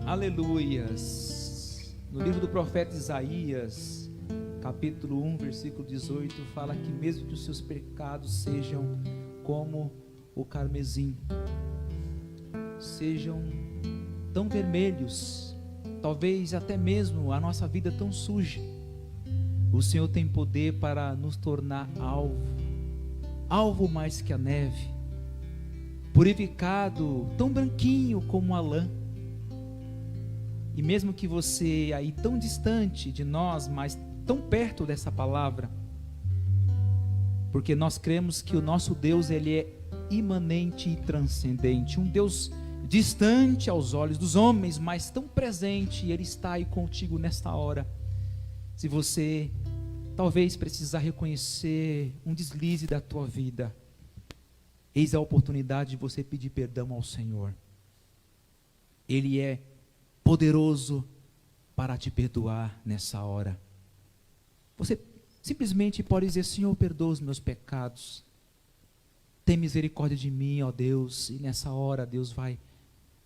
Aleluias. No livro do profeta Isaías, capítulo 1, versículo 18, fala que mesmo que os seus pecados sejam como o carmesim, sejam tão vermelhos, talvez até mesmo a nossa vida tão suja, o Senhor tem poder para nos tornar alvo mais que a neve, purificado, tão branquinho como a lã. E mesmo que você aí tão distante de nós, mas tão perto dessa palavra, porque nós cremos que o nosso Deus, ele é imanente e transcendente, um Deus distante aos olhos dos homens, mas tão presente, e ele está aí contigo nesta hora. Se você talvez precisar reconhecer um deslize da tua vida, eis a oportunidade de você pedir perdão ao Senhor. Ele é poderoso para te perdoar nessa hora. Você simplesmente pode dizer: Senhor, perdoa os meus pecados, tem misericórdia de mim, ó Deus. E nessa hora Deus vai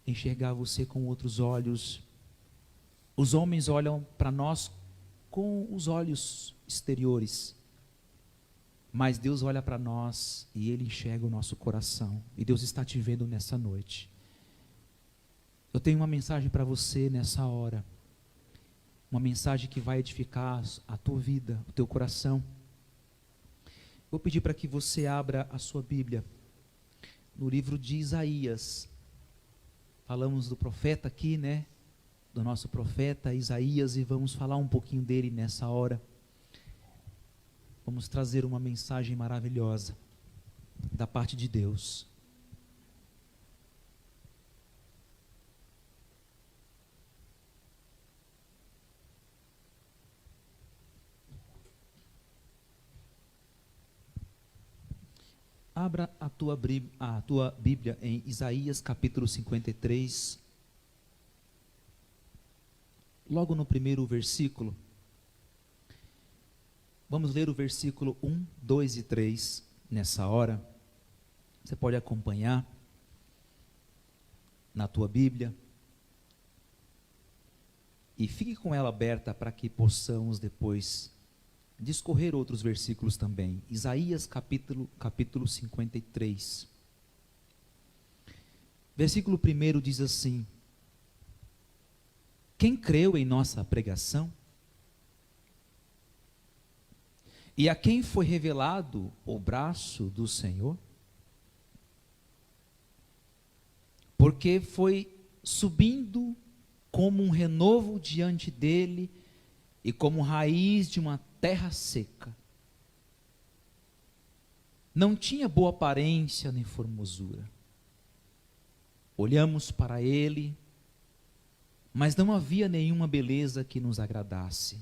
enxergar você com outros olhos. Os homens olham para nós com os olhos exteriores, mas Deus olha para nós e Ele enxerga o nosso coração, e Deus está te vendo nessa noite. Eu tenho uma mensagem para você nessa hora, uma mensagem que vai edificar a tua vida, o teu coração. Vou pedir para que você abra a sua Bíblia no livro de Isaías. Falamos do profeta aqui, né? Do nosso profeta Isaías, e vamos falar um pouquinho dele nessa hora. Vamos trazer uma mensagem maravilhosa da parte de Deus. Abra a tua Bíblia em Isaías capítulo 53, logo no primeiro versículo. Vamos ler o versículo 1, 2 e 3 nessa hora. Você pode acompanhar na tua Bíblia e fique com ela aberta para que possamos depois discorrer outros versículos também. Isaías capítulo 53. Versículo 1 diz assim: quem creu em nossa pregação? E a quem foi revelado o braço do Senhor? Porque foi subindo como um renovo diante dele, e como raiz de uma terra seca. Não tinha boa aparência nem formosura. Olhamos para ele, mas não havia nenhuma beleza que nos agradasse.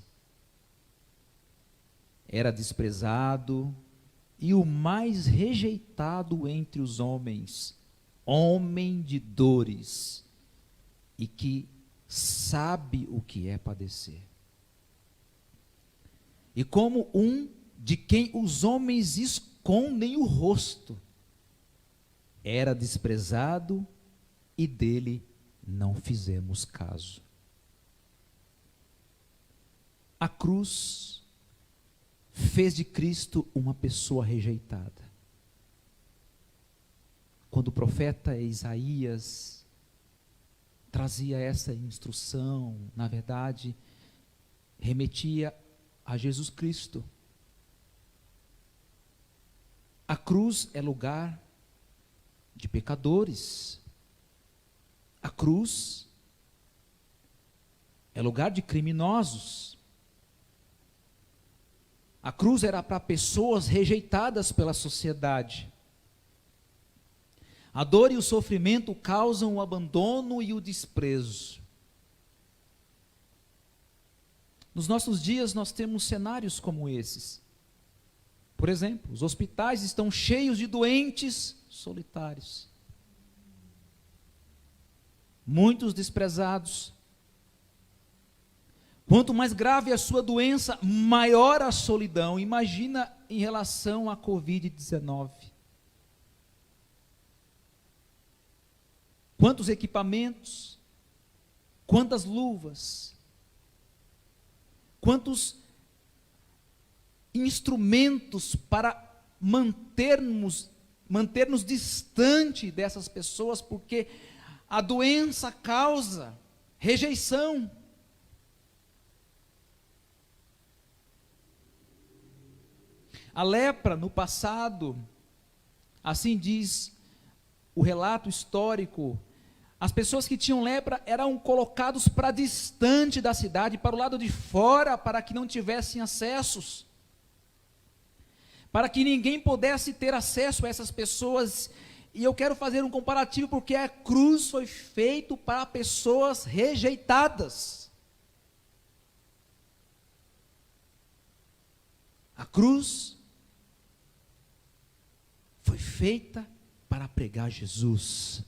Era desprezado e o mais rejeitado entre os homens, homem de dores, e que sabe o que é padecer. E como um de quem os homens escondem o rosto, era desprezado e dele não fizemos caso. A cruz fez de Cristo uma pessoa rejeitada. Quando o profeta Isaías trazia essa instrução, na verdade, remetia a Jesus Cristo. A cruz é lugar de pecadores. A cruz é lugar de criminosos. A cruz era para pessoas rejeitadas pela sociedade. A dor e o sofrimento causam o abandono e o desprezo. Nos nossos dias nós temos cenários como esses. Por exemplo, os hospitais estão cheios de doentes solitários. Muitos desprezados. Quanto mais grave a sua doença, maior a solidão. Imagina em relação à Covid-19. Quantos equipamentos, Quantas luvas, quantos instrumentos para mantermos distante dessas pessoas, porque a doença causa rejeição. A lepra no passado, assim diz o relato histórico, as pessoas que tinham lepra eram colocados para distante da cidade, para o lado de fora, para que não tivessem acessos, para que ninguém pudesse ter acesso a essas pessoas. E eu quero fazer um comparativo, porque a cruz foi feita para pessoas rejeitadas. A cruz foi feita para pregar Jesus.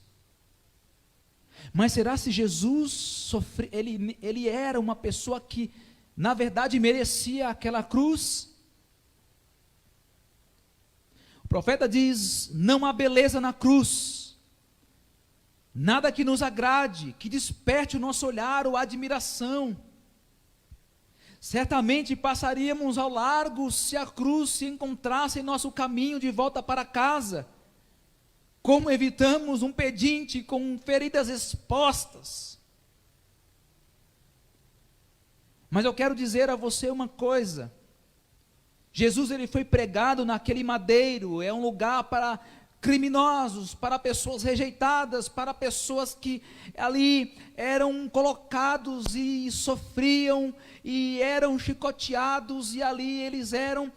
Mas será se Jesus ele era uma pessoa que, na verdade, merecia aquela cruz? O profeta diz: não há beleza na cruz, nada que nos agrade, que desperte o nosso olhar ou admiração. Certamente passaríamos ao largo se a cruz se encontrasse em nosso caminho de volta para casa. Como evitamos um pedinte com feridas expostas? Mas eu quero dizer a você uma coisa: Jesus ele foi pregado naquele madeiro, é um lugar para criminosos, para pessoas rejeitadas, para pessoas que ali eram colocados e sofriam e eram chicoteados, e ali eles eram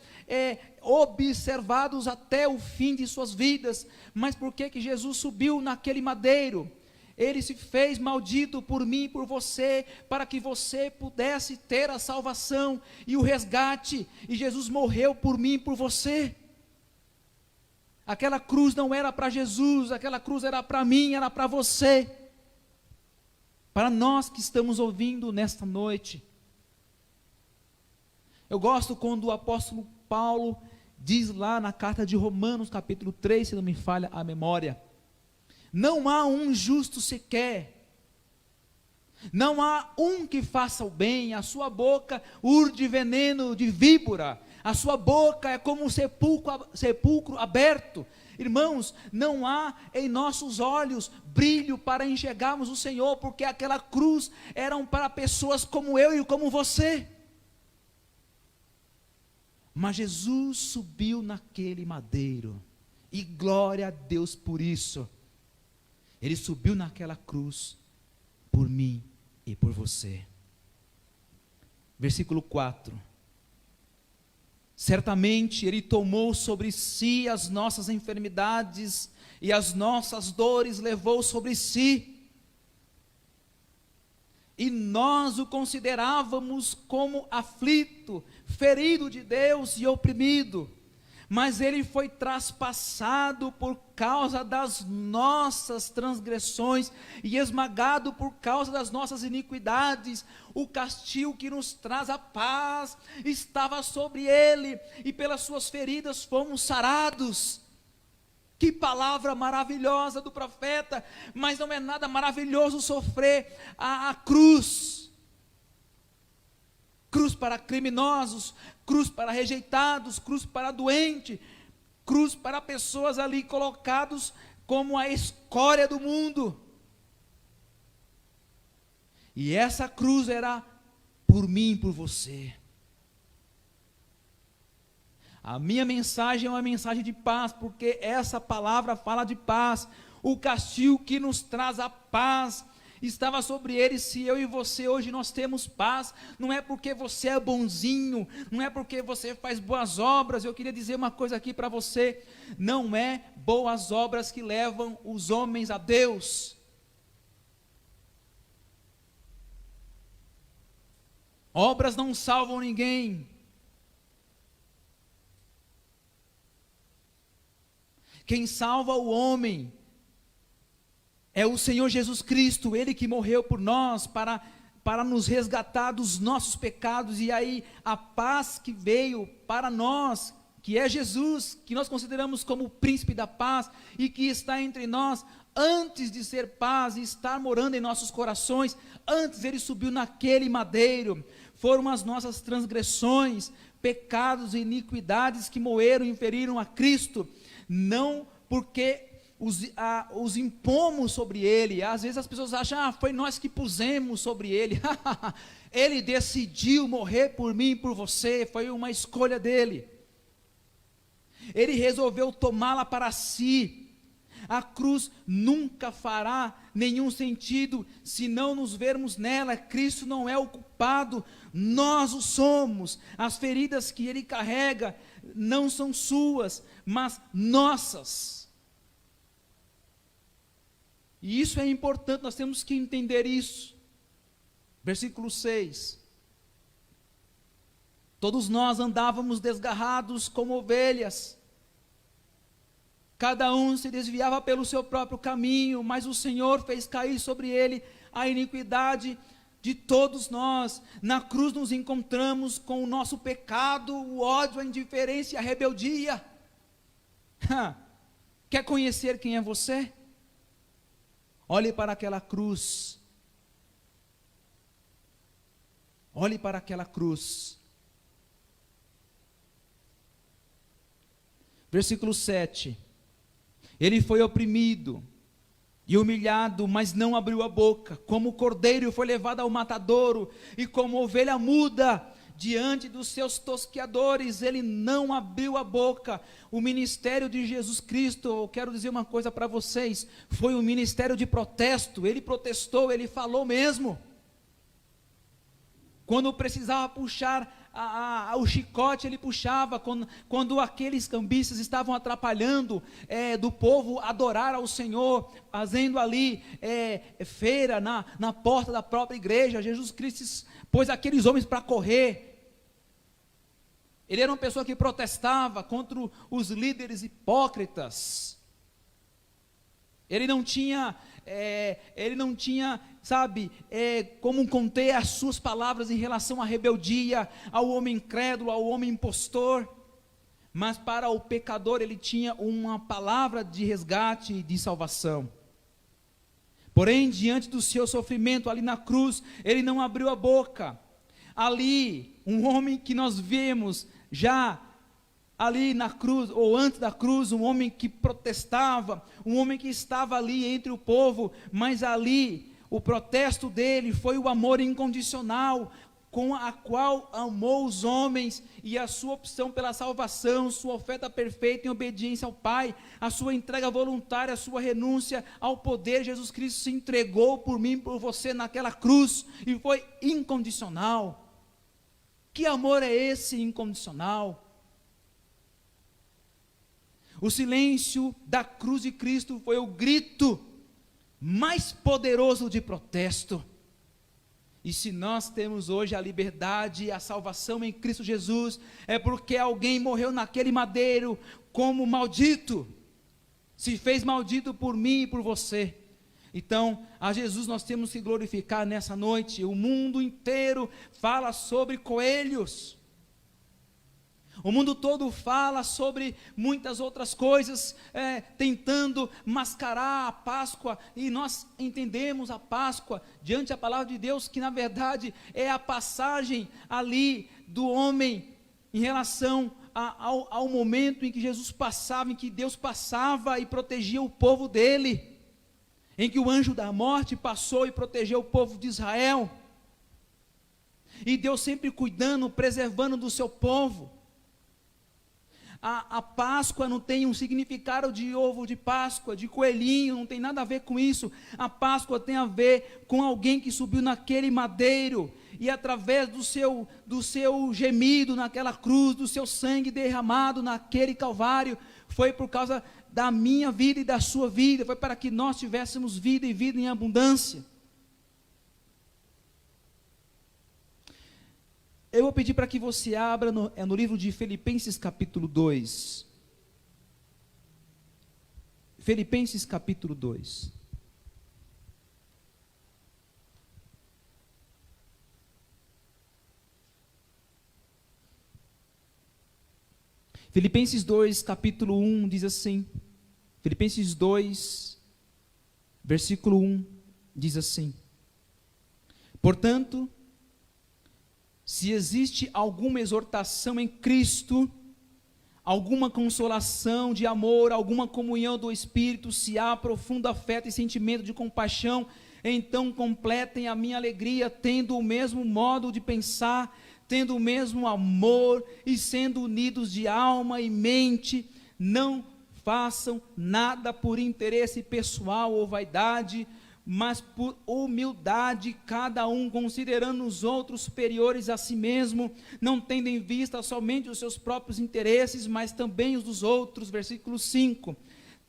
observados até o fim de suas vidas. Mas por que Jesus subiu naquele madeiro? Ele se fez maldito por mim e por você, para que você pudesse ter a salvação e o resgate, e Jesus morreu por mim e por você. Aquela cruz não era para Jesus, aquela cruz era para mim, era para você, para nós que estamos ouvindo nesta noite. Eu gosto quando o apóstolo Paulo diz lá na carta de Romanos, capítulo 3, se não me falha a memória: não há um justo sequer, não há um que faça o bem, a sua boca urde veneno de víbora, a sua boca é como um sepulcro aberto. Irmãos, não há em nossos olhos brilho para enxergarmos o Senhor, porque aquela cruz eram para pessoas como eu e como você. Mas Jesus subiu naquele madeiro, e glória a Deus por isso. Ele subiu naquela cruz por mim e por você. Versículo 4. Certamente Ele tomou sobre si as nossas enfermidades e as nossas dores levou sobre si. E nós o considerávamos como aflito, ferido de Deus e oprimido. Mas Ele foi traspassado por causa das nossas transgressões e esmagado por causa das nossas iniquidades. O castigo que nos traz a paz estava sobre Ele, e pelas suas feridas fomos sarados. Que palavra maravilhosa do profeta! Mas não é nada maravilhoso sofrer a cruz. Cruz para criminosos, cruz para rejeitados, cruz para doente, cruz para pessoas ali colocados como a escória do mundo. E essa cruz era por mim e por você. A minha mensagem é uma mensagem de paz, porque essa palavra fala de paz. O castigo que nos traz a paz estava sobre ele. Se eu e você hoje nós temos paz, não é porque você é bonzinho, não é porque você faz boas obras. Eu queria dizer uma coisa aqui para você: não é boas obras que levam os homens a Deus. Obras não salvam ninguém. Quem salva o homem é o Senhor Jesus Cristo, Ele que morreu por nós para nos resgatar dos nossos pecados. E aí a paz que veio para nós, que é Jesus, que nós consideramos como o príncipe da paz e que está entre nós, antes de ser paz e estar morando em nossos corações, antes ele subiu naquele madeiro, foram as nossas transgressões, pecados e iniquidades que moeram e feriram a Cristo, não porque os impomos sobre ele. Às vezes as pessoas acham, foi nós que pusemos sobre ele. Ele decidiu morrer por mim e por você, foi uma escolha dele. Ele resolveu tomá-la para si. A cruz nunca fará nenhum sentido se não nos vermos nela. Cristo não é o culpado, nós o somos. As feridas que ele carrega não são suas, mas nossas. E isso é importante, nós temos que entender isso. Versículo 6. Todos nós andávamos desgarrados como ovelhas, cada um se desviava pelo seu próprio caminho, mas o Senhor fez cair sobre ele a iniquidade de todos nós. Na cruz nos encontramos com o nosso pecado, o ódio, a indiferença e a rebeldia. Quer conhecer quem é você? Olhe para aquela cruz. Olhe para aquela cruz. Versículo 7. Ele foi oprimido e humilhado, mas não abriu a boca. Como o cordeiro foi levado ao matadouro, e como ovelha muda diante dos seus tosqueadores, ele não abriu a boca. O ministério de Jesus Cristo, eu quero dizer uma coisa para vocês, foi um ministério de protesto. Ele protestou, ele falou mesmo. Quando precisava puxar o chicote, ele puxava. Quando aqueles cambistas estavam atrapalhando do povo adorar ao Senhor, fazendo ali feira na porta da própria igreja, Jesus Cristo pôs aqueles homens para correr. Ele era uma pessoa que protestava contra os líderes hipócritas. Ele não tinha, como conter as suas palavras em relação à rebeldia, ao homem incrédulo, ao homem impostor. Mas para o pecador ele tinha uma palavra de resgate e de salvação. Porém, diante do seu sofrimento ali na cruz, ele não abriu a boca. Ali, um homem que nós vemos já ali na cruz, ou antes da cruz, um homem que protestava, um homem que estava ali entre o povo, mas ali, o protesto dele foi o amor incondicional, com a qual amou os homens, e a sua opção pela salvação, sua oferta perfeita em obediência ao Pai, a sua entrega voluntária, a sua renúncia ao poder. Jesus Cristo se entregou por mim, por você naquela cruz, e foi incondicional. Que amor é esse incondicional? O silêncio da cruz de Cristo foi o grito mais poderoso de protesto. E se nós temos hoje a liberdade e a salvação em Cristo Jesus, é porque alguém morreu naquele madeiro como maldito, se fez maldito por mim e por você. Então, a Jesus nós temos que glorificar nessa noite. O mundo inteiro fala sobre coelhos. O mundo todo fala sobre muitas outras coisas, tentando mascarar a Páscoa, e nós entendemos a Páscoa, diante da palavra de Deus, que na verdade é a passagem ali do homem, em relação ao momento em que Jesus passava, em que Deus passava e protegia o povo dele, em que o anjo da morte passou e protegeu o povo de Israel, e Deus sempre cuidando, preservando do seu povo. A Páscoa não tem um significado de ovo de Páscoa, de coelhinho, não tem nada a ver com isso. A Páscoa tem a ver com alguém que subiu naquele madeiro, e através do seu gemido naquela cruz, do seu sangue derramado naquele Calvário, foi por causa da minha vida e da sua vida, foi para que nós tivéssemos vida e vida em abundância. Eu vou pedir para que você abra no livro de Filipenses capítulo 2. Filipenses capítulo 2. Filipenses 2, capítulo 1, diz assim, Filipenses 2, versículo 1, diz assim: portanto, se existe alguma exortação em Cristo, alguma consolação de amor, alguma comunhão do Espírito, se há profundo afeto e sentimento de compaixão, então completem a minha alegria, tendo o mesmo modo de pensar, tendo o mesmo amor e sendo unidos de alma e mente. Não façam nada por interesse pessoal ou vaidade, mas por humildade, cada um considerando os outros superiores a si mesmo, não tendo em vista somente os seus próprios interesses, mas também os dos outros. Versículo 5,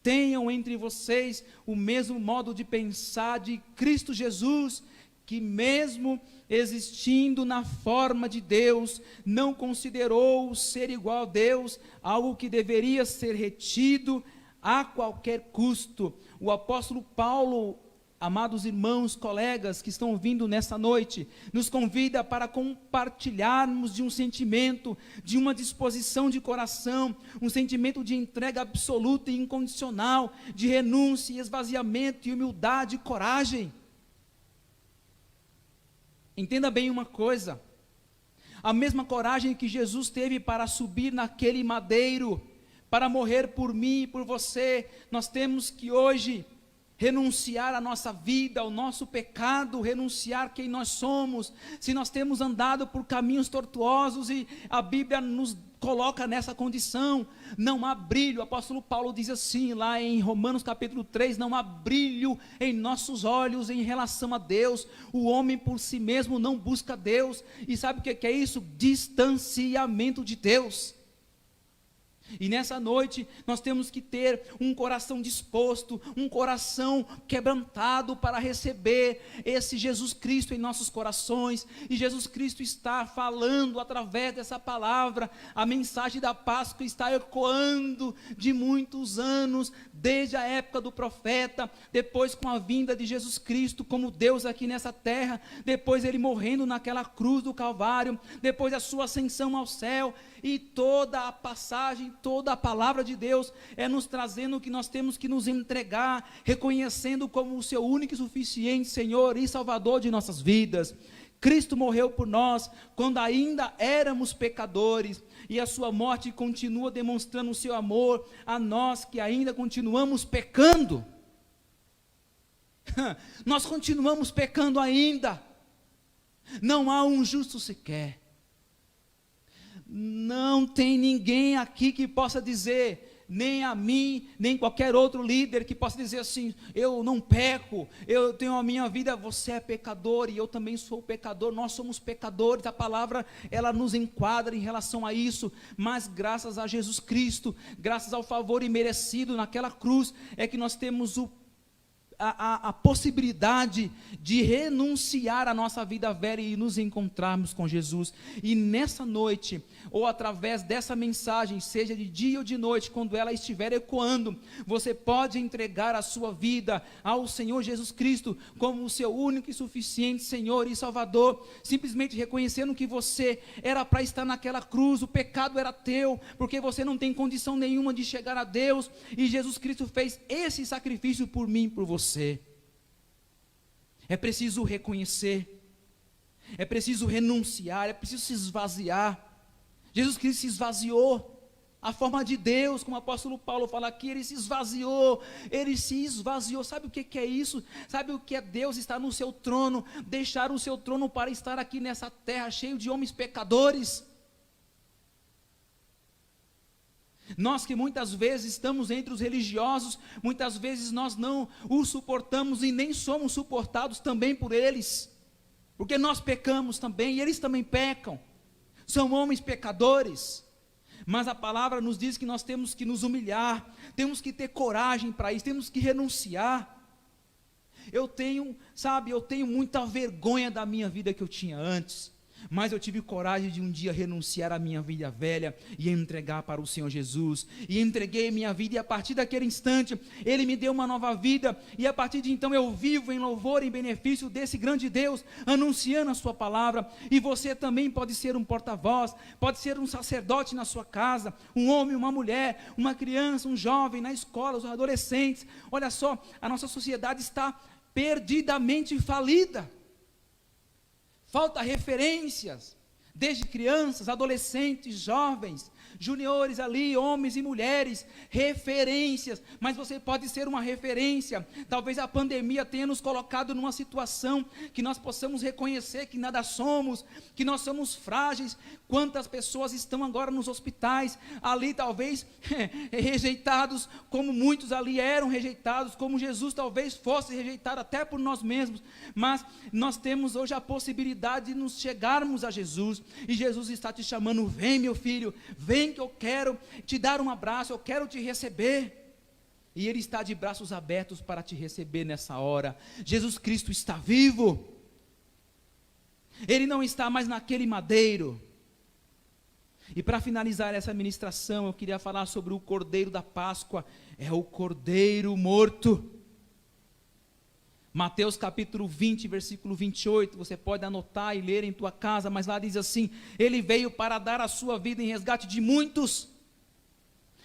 tenham entre vocês o mesmo modo de pensar de Cristo Jesus, que mesmo existindo na forma de Deus, não considerou o ser igual a Deus algo que deveria ser retido a qualquer custo. O apóstolo Paulo, amados irmãos, colegas que estão ouvindo nessa noite, nos convida para compartilharmos de um sentimento, de uma disposição de coração, um sentimento de entrega absoluta e incondicional, de renúncia e esvaziamento e humildade e coragem. Entenda bem uma coisa, a mesma coragem que Jesus teve para subir naquele madeiro, para morrer por mim e por você, nós temos que hoje renunciar à nossa vida, ao nosso pecado, renunciar quem nós somos. Se nós temos andado por caminhos tortuosos e a Bíblia nos coloca nessa condição, não há brilho. O apóstolo Paulo diz assim, lá em Romanos capítulo 3, não há brilho em nossos olhos em relação a Deus. O homem por si mesmo não busca Deus, e sabe o que é isso? Distanciamento de Deus. E nessa noite nós temos que ter um coração disposto, um coração quebrantado para receber esse Jesus Cristo em nossos corações. E Jesus Cristo está falando através dessa palavra. A mensagem da Páscoa está ecoando de muitos anos, desde a época do profeta, depois com a vinda de Jesus Cristo como Deus aqui nessa terra, depois ele morrendo naquela cruz do Calvário, depois a sua ascensão ao céu. E toda a passagem, toda a palavra de Deus é nos trazendo que nós temos que nos entregar, reconhecendo como o seu único e suficiente Senhor e Salvador de nossas vidas. Cristo morreu por nós quando ainda éramos pecadores, e a sua morte continua demonstrando o seu amor a nós que ainda continuamos pecando. Nós continuamos pecando ainda. Não há um justo sequer. Não tem ninguém aqui que possa dizer, nem a mim, nem qualquer outro líder que possa dizer assim, eu não peco, eu tenho a minha vida, você é pecador e eu também sou pecador, nós somos pecadores. A palavra, ela nos enquadra em relação a isso, mas graças a Jesus Cristo, graças ao favor imerecido naquela cruz, é que nós temos a possibilidade de renunciar à nossa vida velha e nos encontrarmos com Jesus. E nessa noite, ou através dessa mensagem, seja de dia ou de noite, quando ela estiver ecoando, você pode entregar a sua vida ao Senhor Jesus Cristo como o seu único e suficiente Senhor e Salvador, simplesmente reconhecendo que você era para estar naquela cruz, o pecado era teu, porque você não tem condição nenhuma de chegar a Deus, e Jesus Cristo fez esse sacrifício por mim e por você. É preciso reconhecer, é preciso renunciar, é preciso se esvaziar. Jesus Cristo se esvaziou, a forma de Deus, como o apóstolo Paulo fala aqui, ele se esvaziou. Sabe o que é isso? Sabe o que é Deus estar no seu trono, deixar o seu trono para estar aqui nessa terra cheio de homens pecadores? Nós que muitas vezes estamos entre os religiosos, muitas vezes nós não os suportamos e nem somos suportados também por eles, porque nós pecamos também e eles também pecam, são homens pecadores. Mas a palavra nos diz que nós temos que nos humilhar, temos que ter coragem para isso, temos que renunciar. Eu tenho muita vergonha da minha vida que eu tinha antes. mas eu tive coragem de um dia renunciar à minha vida velha e entregar para o Senhor Jesus, e entreguei minha vida, e a partir daquele instante, Ele me deu uma nova vida, e a partir de então eu vivo em louvor e em benefício desse grande Deus, anunciando a sua palavra. E você também pode ser um porta-voz, pode ser um sacerdote na sua casa, um homem, uma mulher, uma criança, um jovem, na escola, os adolescentes. Olha só, a nossa sociedade está perdidamente falida, falta referências, desde crianças, adolescentes, jovens, juniores ali, homens e mulheres, referências. Mas você pode ser uma referência. Talvez a pandemia tenha nos colocado numa situação que nós possamos reconhecer que nada somos, que nós somos frágeis. Quantas pessoas estão agora nos hospitais, ali talvez rejeitados, como muitos ali eram rejeitados, como Jesus talvez fosse rejeitado até por nós mesmos. Mas nós temos hoje a possibilidade de nos chegarmos a Jesus, e Jesus está te chamando: vem, meu filho, vem, que eu quero te dar um abraço, eu quero te receber. E Ele está de braços abertos para te receber nessa hora. Jesus Cristo está vivo, Ele não está mais naquele madeiro. E para finalizar essa ministração, eu queria falar sobre o Cordeiro da Páscoa. É o Cordeiro morto. Mateus capítulo 20, versículo 28, você pode anotar e ler em tua casa, mas lá diz assim: Ele veio para dar a sua vida em resgate de muitos.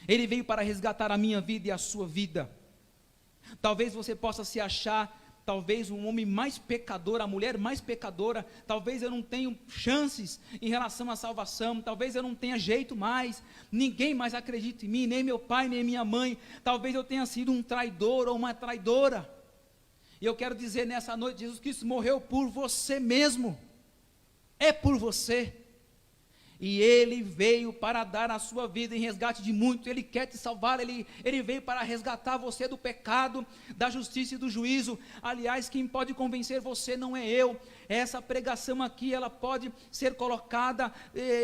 Ele veio para resgatar a minha vida e a sua vida. Talvez você possa se achar, talvez um homem mais pecador, a mulher mais pecadora. Talvez eu não tenha chances em relação à salvação, talvez eu não tenha jeito mais, ninguém mais acredita em mim, nem meu pai, nem minha mãe. Talvez eu tenha sido um traidor ou uma traidora. E eu quero dizer nessa noite: Jesus Cristo morreu por você mesmo, é por você, e Ele veio para dar a sua vida em resgate de muito. Ele quer te salvar, Ele veio para resgatar você do pecado, da justiça e do juízo. Aliás, quem pode convencer você não é eu. Essa pregação aqui, ela pode ser colocada,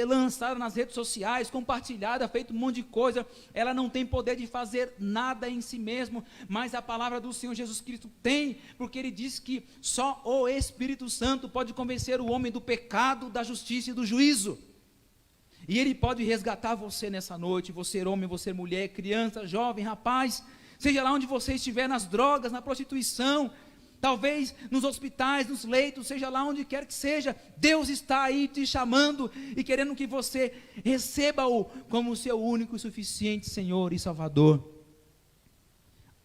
lançada nas redes sociais, compartilhada, feito um monte de coisa. Ela não tem poder de fazer nada em si mesmo, mas a palavra do Senhor Jesus Cristo tem, porque Ele diz que só o Espírito Santo pode convencer o homem do pecado, da justiça e do juízo. E Ele pode resgatar você nessa noite, você homem, você mulher, criança, jovem, rapaz, seja lá onde você estiver, nas drogas, na prostituição, talvez nos hospitais, nos leitos, seja lá onde quer que seja. Deus está aí te chamando e querendo que você receba-o como o seu único e suficiente Senhor e Salvador.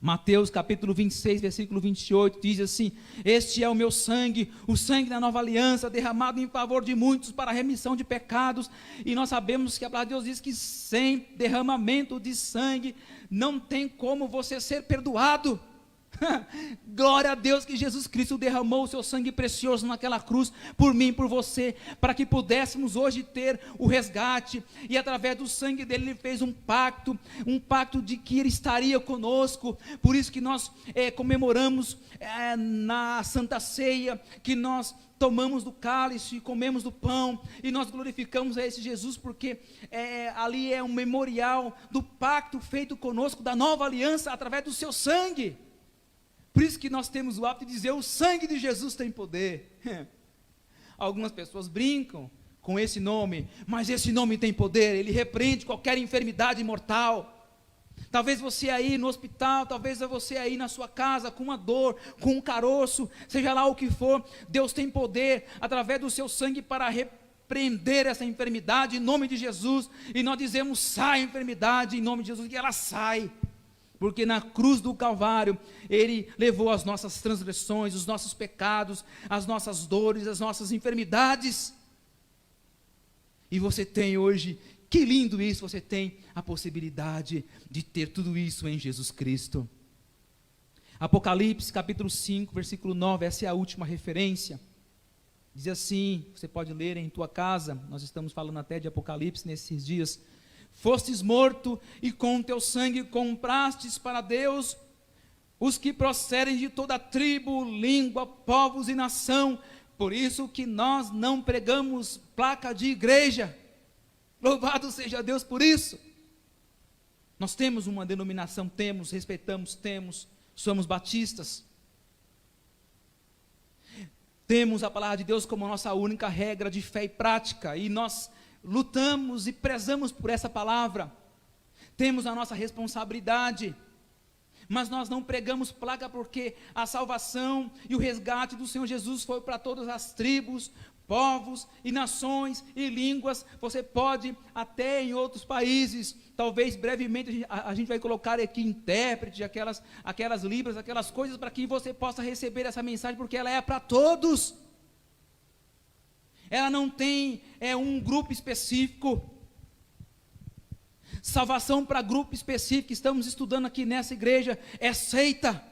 Mateus capítulo 26, versículo 28, diz assim: Este é o meu sangue, o sangue da nova aliança, derramado em favor de muitos para a remissão de pecados. E nós sabemos que a palavra de Deus diz que sem derramamento de sangue não tem como você ser perdoado. Glória a Deus que Jesus Cristo derramou o seu sangue precioso naquela cruz, por mim e por você, para que pudéssemos hoje ter o resgate. E através do sangue dele, Ele fez um pacto de que Ele estaria conosco. Por isso que nós comemoramos na Santa Ceia, que nós tomamos do cálice, comemos do pão, e nós glorificamos a esse Jesus, porque ali é um memorial do pacto feito conosco, da nova aliança, através do seu sangue. Por isso que nós temos o hábito de dizer: o sangue de Jesus tem poder. Algumas pessoas brincam com esse nome, mas esse nome tem poder, ele repreende qualquer enfermidade mortal. Talvez você aí no hospital, talvez você aí na sua casa com uma dor, com um caroço, seja lá o que for, Deus tem poder através do seu sangue para repreender essa enfermidade em nome de Jesus. E nós dizemos: sai enfermidade em nome de Jesus, que ela sai. Porque na cruz do Calvário, Ele levou as nossas transgressões, os nossos pecados, as nossas dores, as nossas enfermidades. E você tem hoje, que lindo isso, você tem a possibilidade de ter tudo isso em Jesus Cristo. Apocalipse capítulo 5, versículo 9, essa é a última referência. Diz assim, você pode ler em tua casa, nós estamos falando até de Apocalipse nesses dias: Fostes morto, e com teu sangue comprastes para Deus os que procedem de toda tribo, língua, povos e nação. Por isso que nós não pregamos placa de igreja. Louvado seja Deus por isso. Nós temos uma denominação, respeitamos, somos batistas. temos a palavra de Deus como nossa única regra de fé e prática, e nós lutamos e prezamos por essa palavra, temos a nossa responsabilidade, mas nós não pregamos placa, porque a salvação e o resgate do Senhor Jesus foi para todas as tribos, povos e nações e línguas. Você pode até em outros países, talvez brevemente a gente vai colocar aqui intérprete, aquelas libras, aquelas coisas, para que você possa receber essa mensagem, porque ela é para todos, ela não tem um grupo específico. Salvação para grupo específico, estamos estudando aqui nessa igreja, é seita.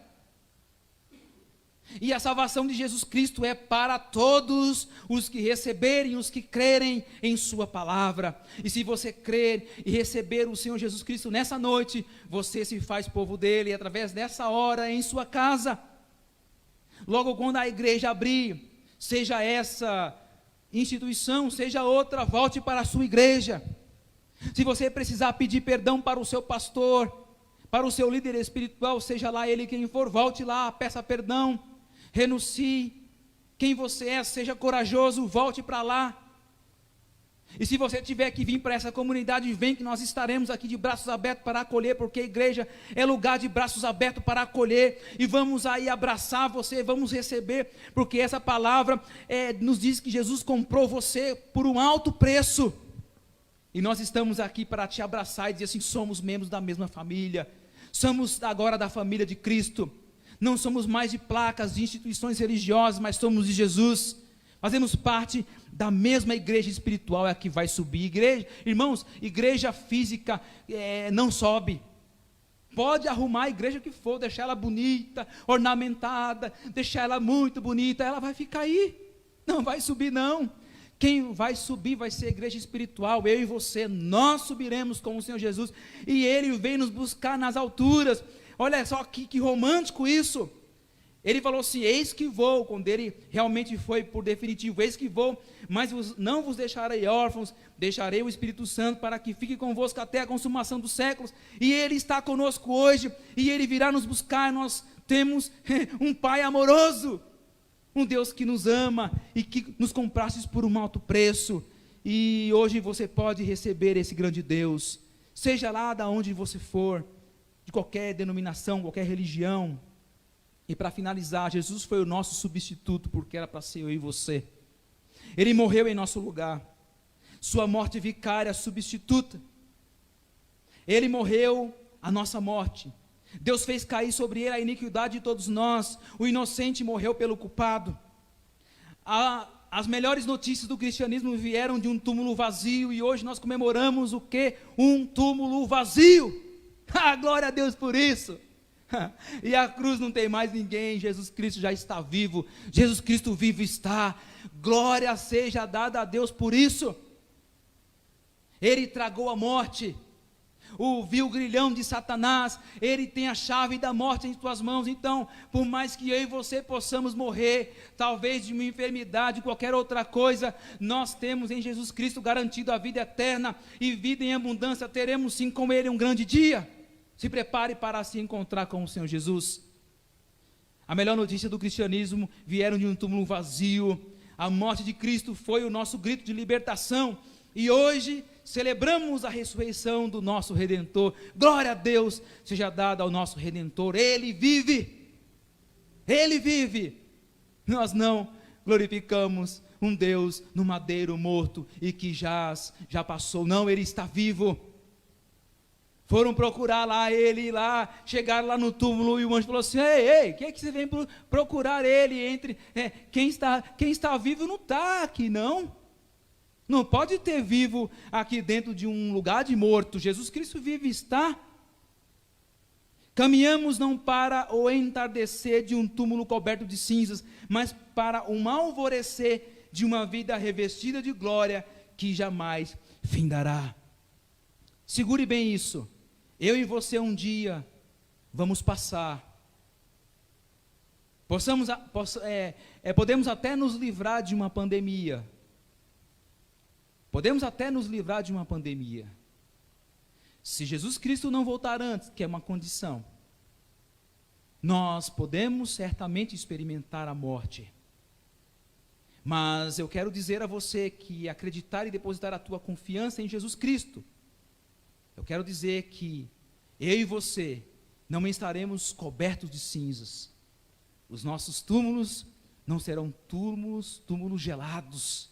E a salvação de Jesus Cristo é para todos os que receberem, os que crerem em sua palavra. E se você crer e receber o Senhor Jesus Cristo nessa noite, você se faz povo dele, através dessa hora em sua casa. Logo quando a igreja abrir, seja essa instituição, seja outra, volte para a sua igreja. Se você precisar pedir perdão para o seu pastor, para o seu líder espiritual, seja lá ele quem for, volte lá, peça perdão, renuncie quem você é, seja corajoso, volte para lá. E se você tiver que vir para essa comunidade, vem, que nós estaremos aqui de braços abertos para acolher, porque a igreja é lugar de braços abertos para acolher, e vamos aí abraçar você, vamos receber, porque essa palavra nos diz que Jesus comprou você por um alto preço, e nós estamos aqui para te abraçar e dizer assim: somos membros da mesma família, somos agora da família de Cristo, não somos mais de placas, de instituições religiosas, mas somos de Jesus, fazemos parte da mesma igreja espiritual, é a que vai subir. Igreja, irmãos, igreja física não sobe. Pode arrumar a igreja que for, deixar ela bonita, ornamentada, deixar ela muito bonita, ela vai ficar aí, não vai subir não. Quem vai subir vai ser a igreja espiritual, eu e você, nós subiremos com o Senhor Jesus, e Ele vem nos buscar nas alturas. Olha só que romântico isso. Ele falou assim: eis que vou, quando ele realmente foi por definitivo, eis que vou, mas não vos deixarei órfãos, deixarei o Espírito Santo para que fique convosco até a consumação dos séculos. E Ele está conosco hoje, e Ele virá nos buscar. Nós temos um Pai amoroso, um Deus que nos ama e que nos compraste por um alto preço. E hoje você pode receber esse grande Deus, seja lá de onde você for, de qualquer denominação, qualquer religião. E para finalizar, Jesus foi o nosso substituto, porque era para ser eu e você. Ele morreu em nosso lugar, sua morte vicária substituta. Ele morreu a nossa morte. Deus fez cair sobre ele a iniquidade de todos nós. O inocente morreu pelo culpado. As melhores notícias do cristianismo vieram de um túmulo vazio, e hoje nós comemoramos o quê? Um túmulo vazio. Glória a Deus por isso. E a cruz não tem mais ninguém, Jesus Cristo já está vivo, Jesus Cristo vivo está, glória seja dada a Deus por isso. Ele tragou a morte, o vil grilhão de Satanás, ele tem a chave da morte em suas mãos. Então, por mais que eu e você possamos morrer, talvez de uma enfermidade, qualquer outra coisa, nós temos em Jesus Cristo garantido a vida eterna, e vida em abundância teremos sim com Ele um grande dia. Se prepare para se encontrar com o Senhor Jesus. A melhor notícia do cristianismo vieram de um túmulo vazio. A morte de Cristo foi o nosso grito de libertação, e hoje celebramos a ressurreição do nosso Redentor. Glória a Deus seja dada ao nosso Redentor. Ele vive, Ele vive. Nós não glorificamos um Deus no madeiro morto e que já passou. Não, Ele está vivo. Foram procurar lá ele, chegaram lá no túmulo, e o anjo falou assim: ei, quem é que você vem procurar ele? Quem está vivo não está aqui não. Não pode ter vivo aqui dentro de um lugar de morto. Jesus Cristo vive está. Caminhamos não para o entardecer de um túmulo coberto de cinzas, mas para um alvorecer de uma vida revestida de glória que jamais findará. Segure bem isso. Eu e você um dia vamos passar. Podemos até nos livrar de uma pandemia. Podemos até nos livrar de uma pandemia. Se Jesus Cristo não voltar antes, que é uma condição, nós podemos certamente experimentar a morte. Mas eu quero dizer a você que acreditar e depositar a tua confiança em Jesus Cristo, eu quero dizer que eu e você não estaremos cobertos de cinzas. Os nossos túmulos não serão túmulos gelados,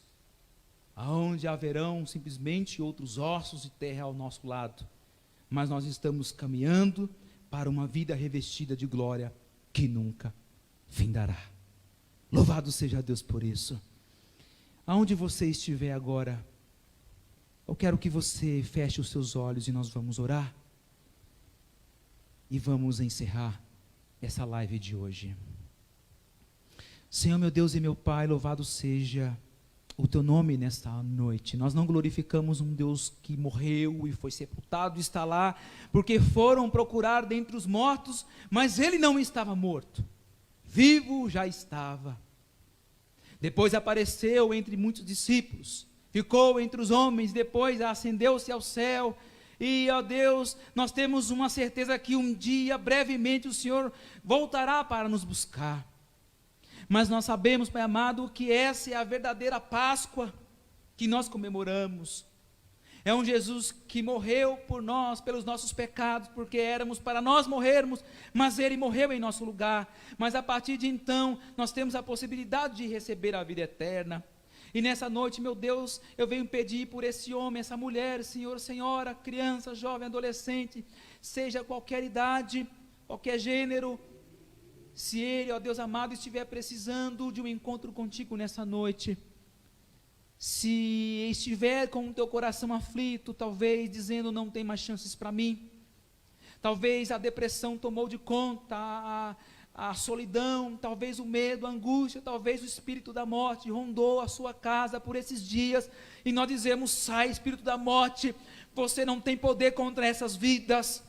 aonde haverão simplesmente outros ossos de terra ao nosso lado. Mas nós estamos caminhando para uma vida revestida de glória que nunca findará. Louvado seja Deus por isso. Aonde você estiver agora, eu quero que você feche os seus olhos e nós vamos orar. E vamos encerrar essa live de hoje. Senhor, meu Deus e meu Pai, louvado seja o teu nome nesta noite. Nós não glorificamos um Deus que morreu e foi sepultado, está lá, porque foram procurar dentre os mortos, mas ele não estava morto, vivo já estava. Depois apareceu entre muitos discípulos, ficou entre os homens, depois ascendeu-se ao céu. E, ó Deus, nós temos uma certeza que um dia, brevemente, o Senhor voltará para nos buscar. Mas nós sabemos, Pai amado, que essa é a verdadeira Páscoa que nós comemoramos. É um Jesus que morreu por nós, pelos nossos pecados, porque éramos para nós morrermos, mas Ele morreu em nosso lugar. Mas a partir de então, nós temos a possibilidade de receber a vida eterna. E nessa noite, meu Deus, eu venho pedir por esse homem, essa mulher, senhor, senhora, criança, jovem, adolescente, seja qualquer idade, qualquer gênero, se ele, ó Deus amado, estiver precisando de um encontro contigo nessa noite, se estiver com o teu coração aflito, talvez dizendo não tem mais chances para mim, talvez a depressão tomou de conta, a solidão, talvez o medo, a angústia, talvez o espírito da morte rondou a sua casa por esses dias, e nós dizemos, sai espírito da morte, você não tem poder contra essas vidas,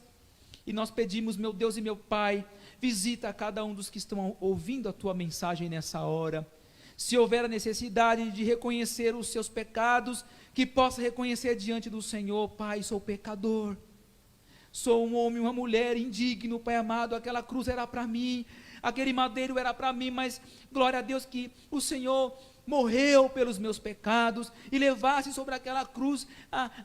e nós pedimos, meu Deus e meu Pai, visita a cada um dos que estão ouvindo a tua mensagem nessa hora, se houver a necessidade de reconhecer os seus pecados, que possa reconhecer diante do Senhor, Pai, sou pecador, sou um homem, uma mulher indigno, Pai amado, aquela cruz era para mim, aquele madeiro era para mim, mas glória a Deus que o Senhor morreu pelos meus pecados, e levasse sobre aquela cruz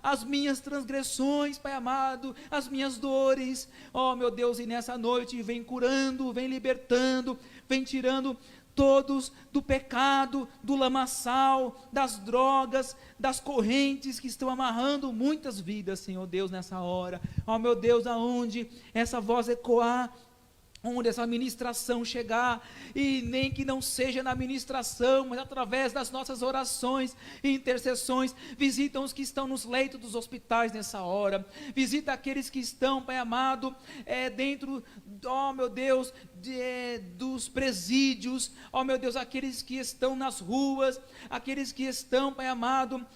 as minhas transgressões, Pai amado, as minhas dores, ó meu Deus, e nessa noite vem curando, vem libertando, vem tirando todos do pecado, do lamaçal, das drogas, das correntes que estão amarrando muitas vidas, Senhor Deus, nessa hora, ó meu Deus, aonde essa voz ecoar, onde essa ministração chegar, e nem que não seja na ministração, mas através das nossas orações e intercessões, visitam os que estão nos leitos dos hospitais nessa hora, visita aqueles que estão, Pai amado, dentro, ó meu Deus, dos presídios, ó meu Deus, aqueles que estão nas ruas, aqueles que estão, Pai amado,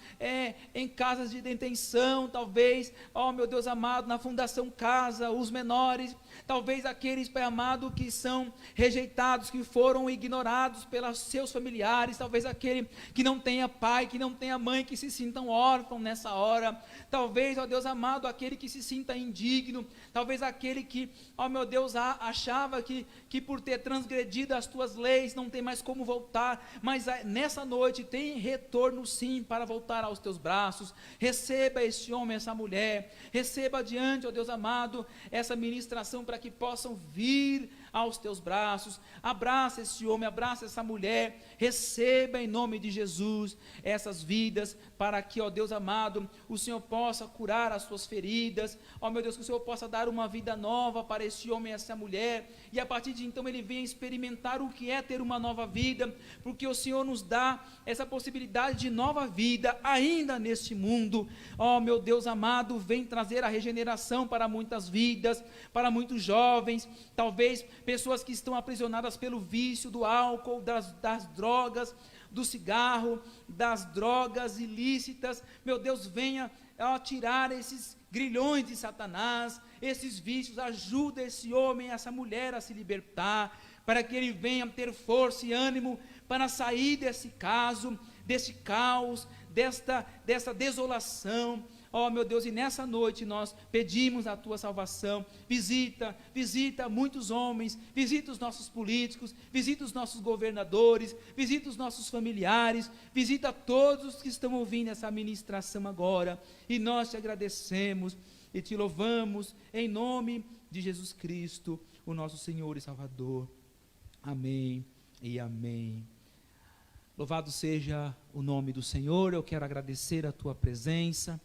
em casas de detenção, talvez, ó meu Deus amado, na Fundação Casa, os menores, talvez aqueles, Pai amado, que são rejeitados, que foram ignorados pelos seus familiares, talvez aquele que não tenha pai, que não tenha mãe, que se sintam órfãos nessa hora, talvez, ó Deus amado, aquele que se sinta indigno, talvez aquele que, ó meu Deus, achava que por ter transgredido as tuas leis, não tem mais como voltar, mas nessa noite tem retorno sim, para voltar aos teus braços. Receba esse homem, essa mulher, receba diante, ó Deus amado, essa ministração, para que possam vir aos teus braços. Abraça esse homem, abraça essa mulher, receba em nome de Jesus essas vidas, para que, ó Deus amado, o Senhor possa curar as suas feridas, ó meu Deus, que o Senhor possa dar uma vida nova para esse homem e essa mulher, e a partir de então ele venha experimentar o que é ter uma nova vida, porque o Senhor nos dá essa possibilidade de nova vida ainda neste mundo. Ó meu Deus amado, vem trazer a regeneração para muitas vidas, para muitos jovens, talvez pessoas que estão aprisionadas pelo vício do álcool, das drogas, do cigarro, das drogas ilícitas. Meu Deus, venha tirar esses grilhões de Satanás, esses vícios, ajuda esse homem, essa mulher a se libertar, para que ele venha ter força e ânimo para sair desse caso, desse caos, dessa desolação. ó meu Deus, e nessa noite nós pedimos a tua salvação. Visita muitos homens, visita os nossos políticos, visita os nossos governadores, visita os nossos familiares, visita todos que estão ouvindo essa ministração agora, e nós te agradecemos e te louvamos em nome de Jesus Cristo, o nosso Senhor e Salvador. Amém e amém. Louvado seja o nome do Senhor. Eu quero agradecer a tua presença,